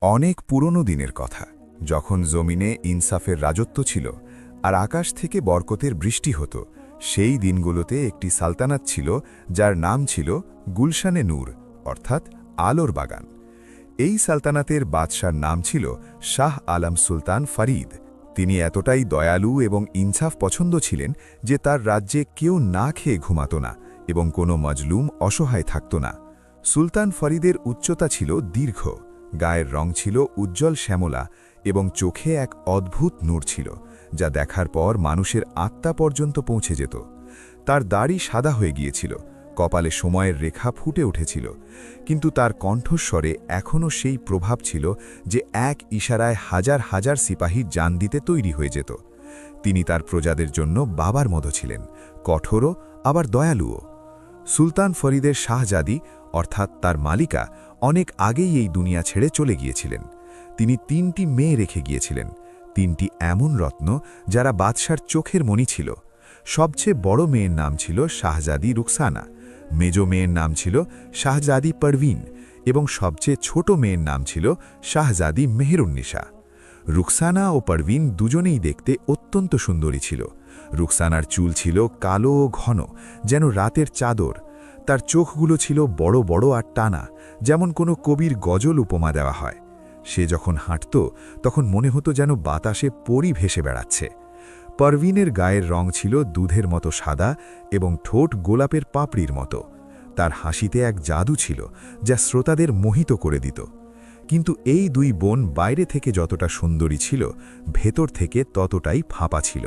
অনেক পুরনো দিনের কথা, যখন জমিনে ইনসাফের রাজত্ব ছিল আর আকাশ থেকে বরকতের বৃষ্টি হতো। সেই দিনগুলোতে একটি সালতানাত ছিল যার নাম ছিল গুলশানে নূর, অর্থাৎ আলোর বাগান। এই সালতানাতের বাদশার নাম ছিল শাহ আলম সুলতান ফরিদ। তিনি এতটাই দয়ালু এবং ইনসাফ পছন্দ ছিলেন যে তার রাজ্যে কেউ না খেয়ে ঘুমাত না এবং কোনো মজলুম অসহায় থাকত না। সুলতান ফরিদের উচ্চতা ছিল দীর্ঘ, গায়ের রং ছিল উজ্জ্বল শ্যামলা এবং চোখে এক অদ্ভুত নূর ছিল, যা দেখার পর মানুষের আত্মা পর্যন্ত পৌঁছে যেত। তার দাড়ি সাদা হয়ে গিয়েছিল, কপালে সময়ের রেখা ফুটে উঠেছিল, কিন্তু তার কণ্ঠস্বরে এখনও সেই প্রভাব ছিল যে এক ইশারায় হাজার হাজার সিপাহীর জান দিতে তৈরি হয়ে যেত। তিনি তার প্রজাদের জন্য বাবার মতো ছিলেন, কঠোরও আবার দয়ালুও। সুলতান ফরিদের শাহজাদি অর্থাৎ তার মালিকা অনেক আগেই এই দুনিয়া ছেড়ে চলে গিয়েছিলেন। তিনি ৩টি মেয়ে রেখে গিয়েছিলেন, ৩টি এমন রত্ন যারা বাদশার চোখের মণি ছিল। সবচেয়ে বড় মেয়ের নাম ছিল শাহজাদি রুকসানা, মেজ মেয়ের নাম ছিল শাহজাদি পারভিন এবং সবচেয়ে ছোট মেয়ের নাম ছিল শাহজাদি মেহেরুন্নিসা। রুকসানা ও পারভিন দুজনেই দেখতে অত্যন্ত সুন্দরী ছিল। রুকসানার চুল ছিল কালো ও ঘন, যেন রাতের চাদর। তার চোখগুলো ছিল বড় বড় আর টানা, যেমন কোনো কবির গজল উপমা দেওয়া হয়। সে যখন হাঁটত তখন মনে হতো যেন বাতাসে পরি ভেসে বেড়াচ্ছে। পারভিনের গায়ের রং ছিল দুধের মতো সাদা এবং ঠোঁট গোলাপের পাপড়ির মতো। তার হাসিতে এক জাদু ছিল যা শ্রোতাদের মোহিত করে দিত। কিন্তু এই দুই বোন বাইরে থেকে যতটা সুন্দরী ছিল, ভেতর থেকে ততটাই ফাঁপা ছিল।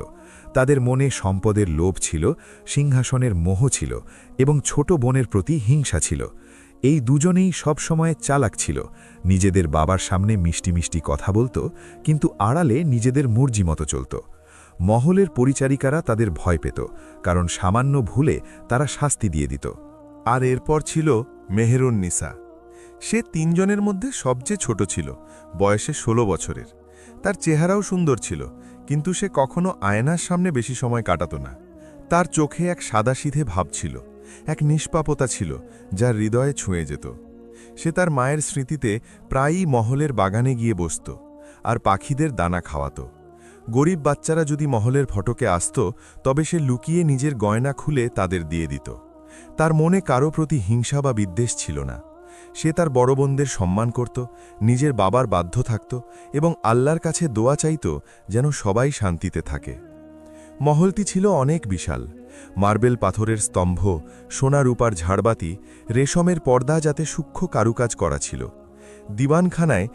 তাদের মনে সম্পদের লোভ ছিল, সিংহাসনের মোহ ছিল এবং ছোট বোনের প্রতি হিংসা ছিল। এই দুজনেই সবসময় চালাক ছিল, নিজেদের বাবার সামনে মিষ্টি মিষ্টি কথা বলত, কিন্তু আড়ালে নিজেদের মর্জি মতো চলত। মহলের পরিচারিকারা তাদের ভয় পেত, কারণ সামান্য ভুলে তারা শাস্তি দিয়ে দিত। আর এরপর ছিল মেহেরুন্নিসা। সে ৩ জনের মধ্যে সবচেয়ে ছোট ছিল, বয়সে ১৬ বছরের। তার চেহারাও সুন্দর ছিল, কিন্তু সে কখনো আয়নার সামনে বেশি সময় কাটাত না। তার চোখে এক সাদাসিধে ভাব ছিল, এক নিষ্পাপতা ছিল যা হৃদয়ে ছুঁয়ে যেত। সে তার মায়ের স্মৃতিতে প্রায়ই মহলের বাগানে গিয়ে বসত আর পাখিদের দানা খাওয়াত। গরিব বাচ্চারা যদি মহলের ফটকে আসত, তবে সে লুকিয়ে নিজের গয়না খুলে তাদের দিয়ে দিত। তার মনে কারো প্রতি হিংসা বা বিদ্বেষ ছিল না। সে তার বড় বোনদের সম্মান করত, নিজের বাবার বাধ্য থাকত এবং আল্লাহর কাছে দোয়া চাইত যেন সবাই শান্তিতে থাকে। মহলটি ছিল অনেক বিশাল, মার্বেল পাথরের স্তম্ভ, সোনা রূপার ঝাড়বাতি, রেশমের পর্দা যাতে সূক্ষ্ম কারুকাজ করা ছিল। দিওয়ানখানায়